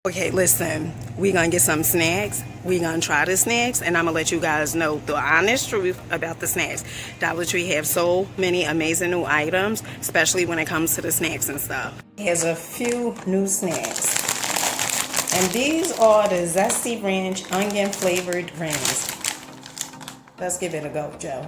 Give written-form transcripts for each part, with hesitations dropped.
Okay, listen, we're gonna get some snacks. We're gonna try the snacks, and I'm gonna let you guys know the honest truth about the snacks. Dollar Tree have so many amazing new items, especially when it comes to the snacks and stuff. Here's a few new snacks. And these are the Zesty Ranch onion flavored rings. Let's give it a go, Joe.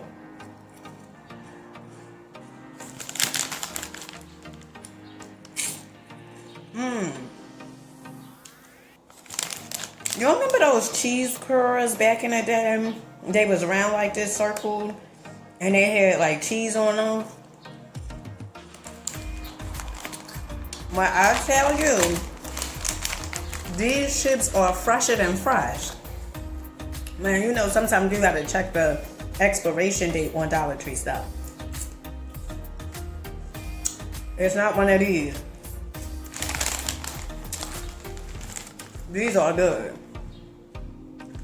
You remember those cheese curls back in the day? They was around like this, circle, and they had like cheese on them. Well, I tell you, these chips are fresher than fresh. Man, you know sometimes you gotta check the expiration date on Dollar Tree stuff. It's not one of these. These are good.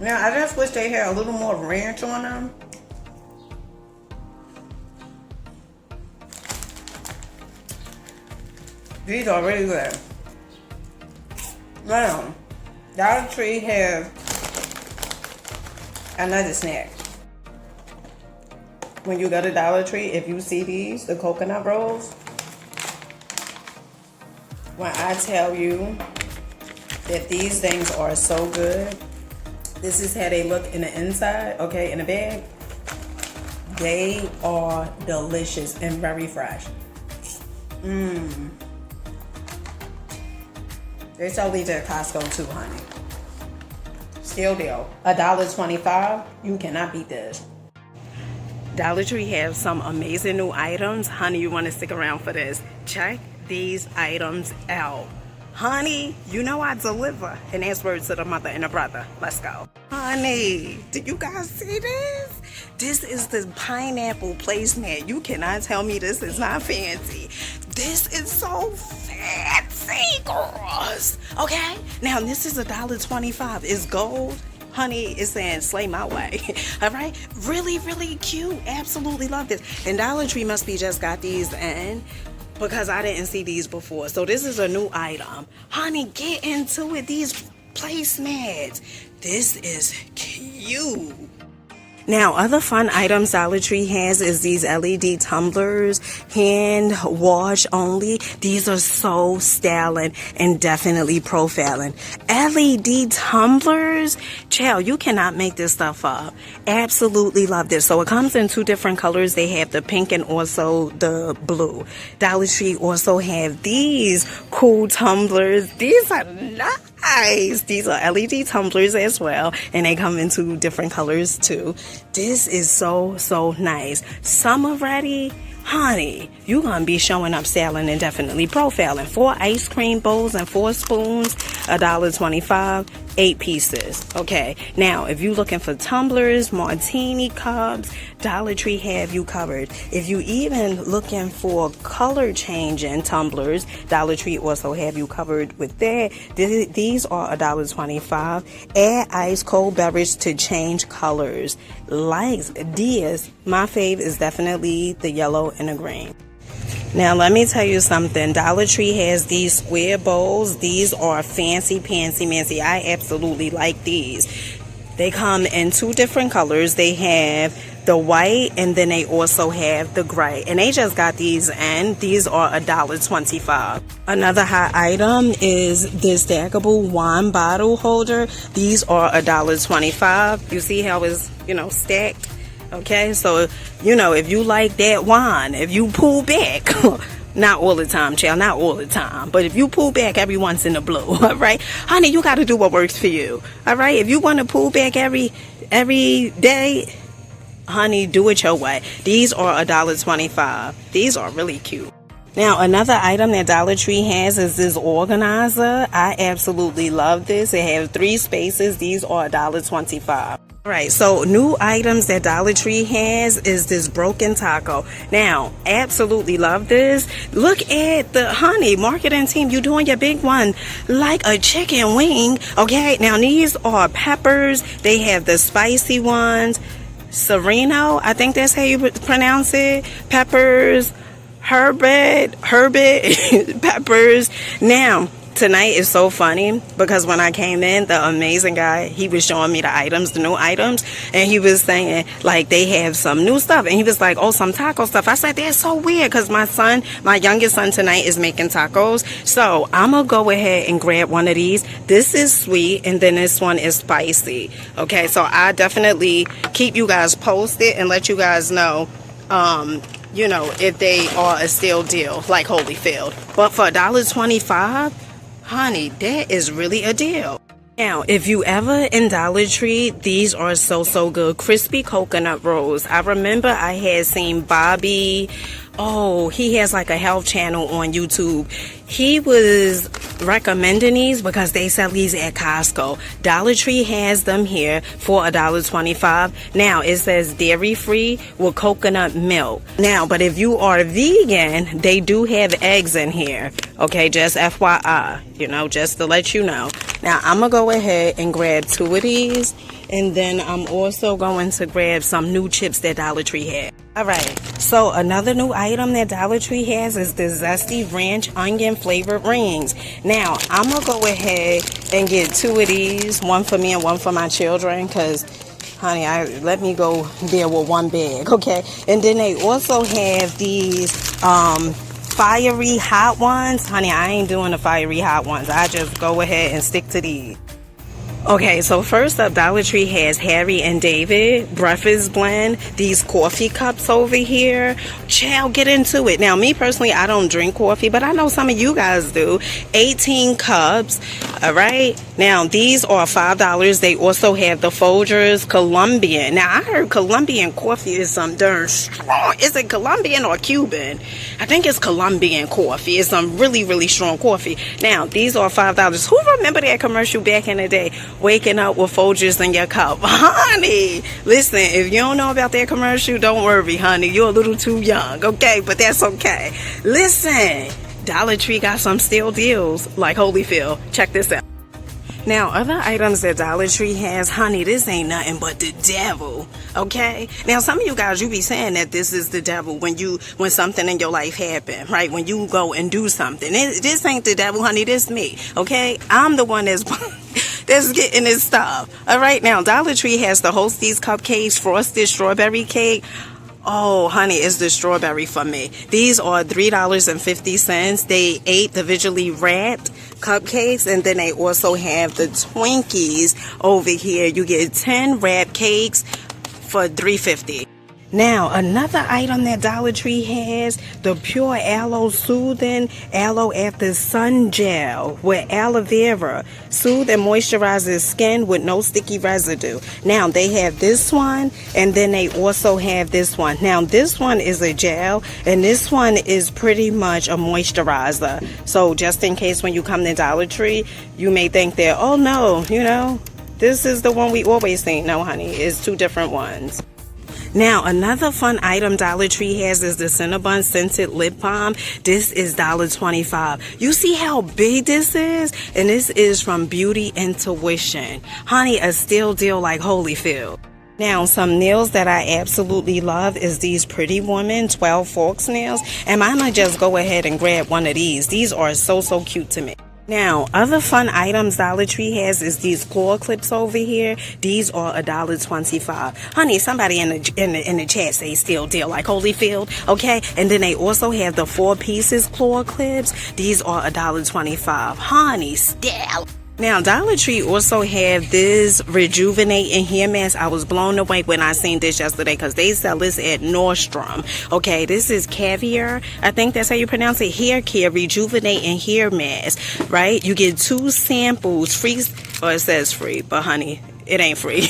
Now, I just wish they had a little more ranch on them. These are really good. Now, Dollar Tree have another snack. When you go to Dollar Tree, if you see these, the coconut rolls, when I tell you that these things are so good, this is how they look in the inside, okay, in the bag. They are delicious and very fresh. They sell these at Costco too, honey. Still deal. $1.25. You cannot beat this. Dollar Tree has some amazing new items. Honey, you want to stick around for this. Check these items out. Honey, you know I deliver. And that's words to the mother and the brother. Let's go. Honey, did you guys see this? This is the pineapple placemat. You cannot tell me this is not fancy. This is so fancy, girls. Okay? Now, this is $1.25. It's gold. Honey, it's saying slay my way. All right? Really, really cute. Absolutely love this. And Dollar Tree must be just got these in, because I didn't see these before. So this is a new item. Honey, get into it. These placemats. This is cute. Now, other fun items Dollar Tree has is these LED tumblers, hand wash only. These are so styling and definitely profiling. LED tumblers, child, you cannot make this stuff up. Absolutely love this. So it comes in two different colors. They have the pink and also the blue. Dollar Tree also have these cool tumblers. These are nice. These are LED tumblers as well, and they come in two different colors too. This is so nice. Summer ready? Honey, you're gonna be showing up styling and definitely profiling. 4 ice cream bowls and 4 spoons, $1.25, 8 pieces. Okay, now if you're looking for tumblers, martini cups, Dollar Tree have you covered. If you even looking for color changing tumblers, Dollar Tree also have you covered with that. These are $1.25. Add ice cold beverage to change colors. Likes these. My fave is definitely the yellow and the green. Now let me tell you something. Dollar Tree has these square bowls. These are fancy mancy. I absolutely like these. They come in 2 different colors. They have the white, and then they also have the gray, and they just got these in. These are $1.25. Another hot item is this stackable wine bottle holder. These are $1.25. You see how it's stacked? Okay, so if you like that wine, if you pull back, not all the time, child, not all the time, but if you pull back every once in a blue, all right, honey, you got to do what works for you. All right, if you want to pull back every day, honey, do it your way. These are $1.25. These are really cute. Now, another item that Dollar Tree has is this organizer. I absolutely love this. It has 3 spaces. These are $1.25. Alright, so new items that Dollar Tree has is this broken taco. Now, absolutely love this. Look at the honey marketing team. You doing your big one like a chicken wing. Okay, now these are peppers. They have the spicy ones. Sereno, I think that's how you pronounce it. Peppers, herbet, peppers. Now, tonight is so funny because when I came in, the amazing guy, he was showing me the items, the new items, and he was saying like they have some new stuff, and he was like, oh, some taco stuff. I said, that's so weird because my youngest son tonight is making tacos, so I'm gonna go ahead and grab one of these. This is sweet and then this one is spicy. Okay, so I definitely keep you guys posted and let you guys know you know, if they are a steal deal like Holyfield. But for $1.25, honey, that is really a deal. Now, if you ever in Dollar Tree, these are so good. Crispy coconut rolls. I remember I had seen Bobby. Oh, he has like a health channel on YouTube. He was recommending these because they sell these at Costco. Dollar Tree has them here for $1.25. Now, it says dairy free with coconut milk. Now, but if you are vegan, they do have eggs in here. Okay, just FYI, you know, just to let you know. Now, I'm going to go ahead and grab 2 of these. And then I'm also going to grab some new chips that Dollar Tree has. Alright, so another new item that Dollar Tree has is the Zesty Ranch Onion Flavored Rings. Now, I'm going to go ahead and get 2 of these, one for me and one for my children, because, honey, let me go there with 1 bag, okay? And then they also have these fiery hot ones. Honey, I ain't doing the fiery hot ones. I just go ahead and stick to these. Okay, so first up, Dollar Tree has Harry and David breakfast blend. These coffee cups over here. Child, get into it. Now, me personally, I don't drink coffee, but I know some of you guys do. 18 cups. All right. Now, these are $5. They also have the Folgers Colombian. Now, I heard Colombian coffee is some darn strong. Is it Colombian or Cuban? I think it's Colombian coffee. It's some really strong coffee. Now, these are $5. Who remember that commercial back in the day? Waking up with Folgers in your cup. Honey, listen, if you don't know about that commercial, don't worry, honey. You're a little too young, okay? But that's okay. Listen, Dollar Tree got some steal deals like Holyfield. Check this out. Now, other items that Dollar Tree has, honey, this ain't nothing but the devil, okay? Now, some of you guys, you be saying that this is the devil when something in your life happen, right? When you go and do something. This ain't the devil, honey, this me, okay? I'm the one that's getting this stuff. All right, now, Dollar Tree has the Hostess cupcakes, frosted strawberry cake. Oh, honey, it's the strawberry for me. These are $3.50. They ate the visually wrapped cupcakes, and then they also have the Twinkies over here. You get 10 wrap cakes for $3.50. Now, another item that Dollar Tree has, the Pure Aloe Soothing Aloe After Sun Gel with aloe vera. Soothe and moisturizes skin with no sticky residue. Now, they have this one, and then they also have this one. Now, this one is a gel, and this one is pretty much a moisturizer. So, just in case when you come to Dollar Tree, you may think that, oh no, you know, this is the one we always think. No, honey, it's 2 different ones. Now, another fun item Dollar Tree has is the Cinnabon Scented Lip Balm. This is $1.25. You see how big this is? And this is from Beauty Intuition. Honey, a steal deal like Holyfield. Now, some nails that I absolutely love is these Pretty Woman 12 Forks nails. And I'm going to just go ahead and grab one of these. These are so cute to me. Now, other fun items Dollar Tree has is these claw clips over here. These are $1.25. Honey, somebody in the chat say steal deal like Holyfield, okay? And then they also have the 4 pieces claw clips. These are $1.25. Honey, steal. Now, Dollar Tree also have this rejuvenating hair mask. I was blown away when I seen this yesterday because they sell this at Nordstrom. Okay, this is Caviar. I think that's how you pronounce it. Hair care rejuvenating hair mask, right? You get 2 samples free, or it says free, but honey, it ain't free.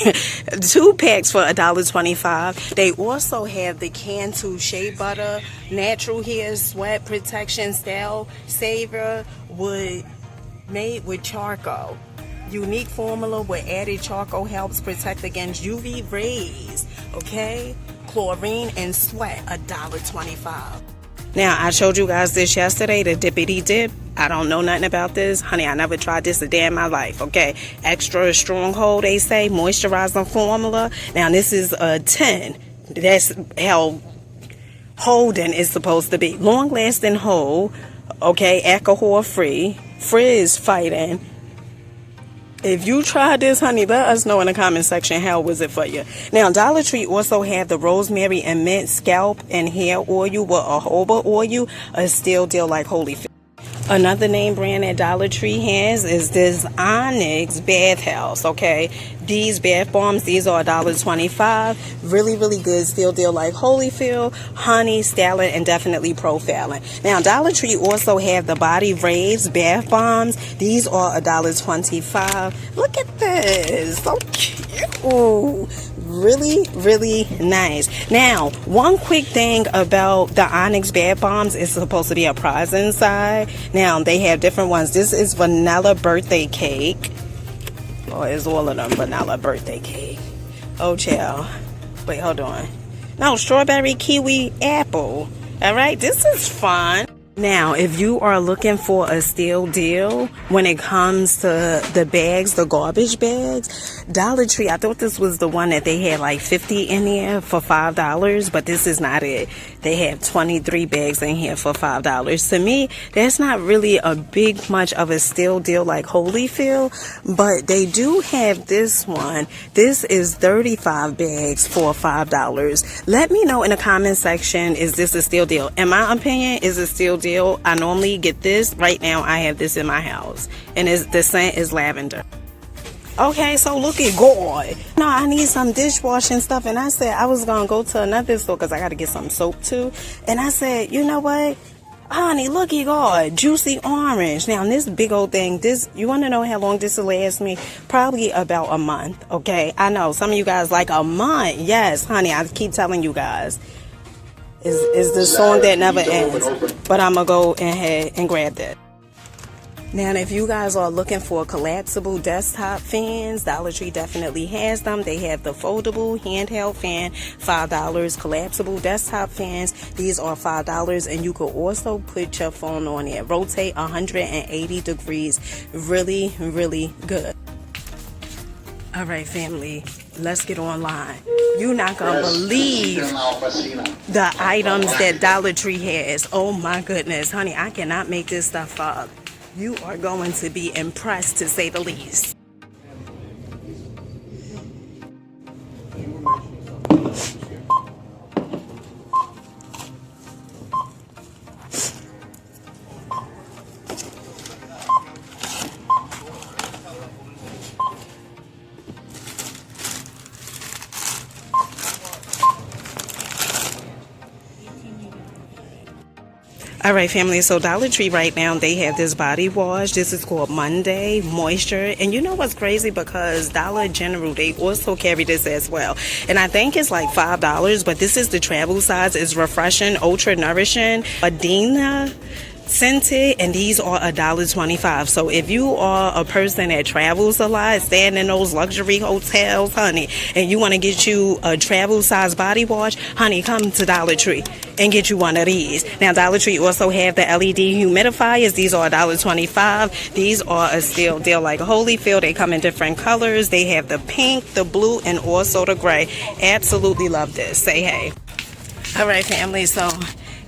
2 packs for $1.25. They also have the Cantu Shea Butter Natural Hair Sweat Protection Style Saver made with charcoal. Unique formula with added charcoal helps protect against UV rays. Okay? Chlorine and sweat, $1.25. Now, I showed you guys this yesterday, the Dippity Dip. I don't know nothing about this. Honey, I never tried this a day in my life, okay? Extra stronghold, they say, moisturizing formula. Now, this is a 10. That's how holding is supposed to be. Long-lasting hold, okay, alcohol-free. frizz fighting. If you tried this, honey, let us know in the comment section how was it for you. Now, Dollar Tree also have the rosemary and mint scalp and hair oil with jojoba oil, a still deal like Holyfield. Another name brand that Dollar Tree has is this Onyx bathhouse, okay? These bath bombs, these are $1.25. Really, really good. Still deal like Holyfield, honey, styling, and definitely profiling. Now, Dollar Tree also have the Body Raves bath bombs. These are $1.25. Look at this. So cute. Really, really nice. Now, one quick thing about the Onyx bath bombs is supposed to be a prize inside. Now, they have different ones. This is vanilla birthday cake. Or is all of them vanilla birthday cake? Oh, child. Wait, hold on. No, strawberry, kiwi, apple. All right, this is fun. Now, if you are looking for a steal deal when it comes to the bags, the garbage bags, Dollar Tree, I thought this was the one that they had like 50 in here for $5, but this is not it. They have 23 bags in here for $5. To me, that's not really a big much of a steal deal like Holyfield, but they do have this one. This is 35 bags for $5. Let me know in the comment section, is this a steal deal? In my opinion, is a steal deal. I normally get this. Right now, I have this in my house, and the scent is lavender. Okay, so look at God. No, I need some dishwashing stuff, and I said I was gonna go to another store because I got to get some soap too. And I said, you know what, honey, look at God, juicy orange. Now this big old thing, this, you want to know how long this will last me? Probably about a month. Okay, I know some of you guys like a month. Yes, honey, I keep telling you guys. Is the song that never ends, but I'm gonna go ahead and grab that. Now, if you guys are looking for collapsible desktop fans, Dollar Tree definitely has them. They have the foldable handheld fan, $5. Collapsible desktop fans, these are $5, and you could also put your phone on it. Rotate 180 degrees. Really, really good. All right, family, let's get online. You're not gonna believe the items that Dollar Tree has. Oh my goodness, honey, I cannot make this stuff up. You are going to be impressed, to say the least. All right, family, so Dollar Tree right now, they have this body wash. This is called Monday Moisture. And you know what's crazy? Because Dollar General, they also carry this as well. And I think it's like $5, but this is the travel size. It's refreshing, ultra nourishing, Adina scented, and these are $1.25. So if you are a person that travels a lot, staying in those luxury hotels, honey, and you want to get you a travel size body wash, honey, come to Dollar Tree and get you one of these. Now, Dollar Tree also have the LED humidifiers. These are $1.25. These are a steal deal like Holyfield. They come in different colors. They have the pink, the blue, and also the gray. Absolutely love this. Say hey. All right, family, so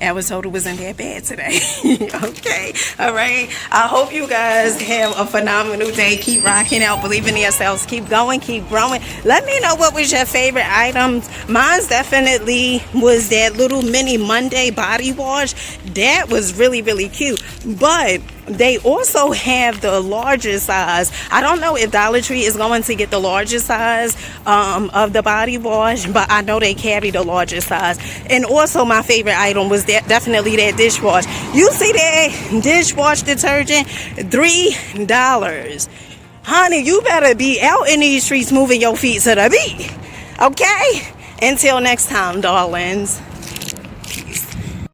I was told it wasn't that bad today. Okay, all right. I hope you guys have a phenomenal day. Keep rocking out, believe in yourselves, keep going, keep growing. Let me know what was your favorite items. Mine's definitely was that little mini Monday body wash. That was really, really cute. But they also have the larger size. I don't know if Dollar Tree is going to get the larger size of the body wash, but I know they carry the larger size. And also my favorite item was definitely that dishwash. You see that dishwash detergent? $3. Honey, you better be out in these streets moving your feet to the beat. Okay? Until next time, darlings.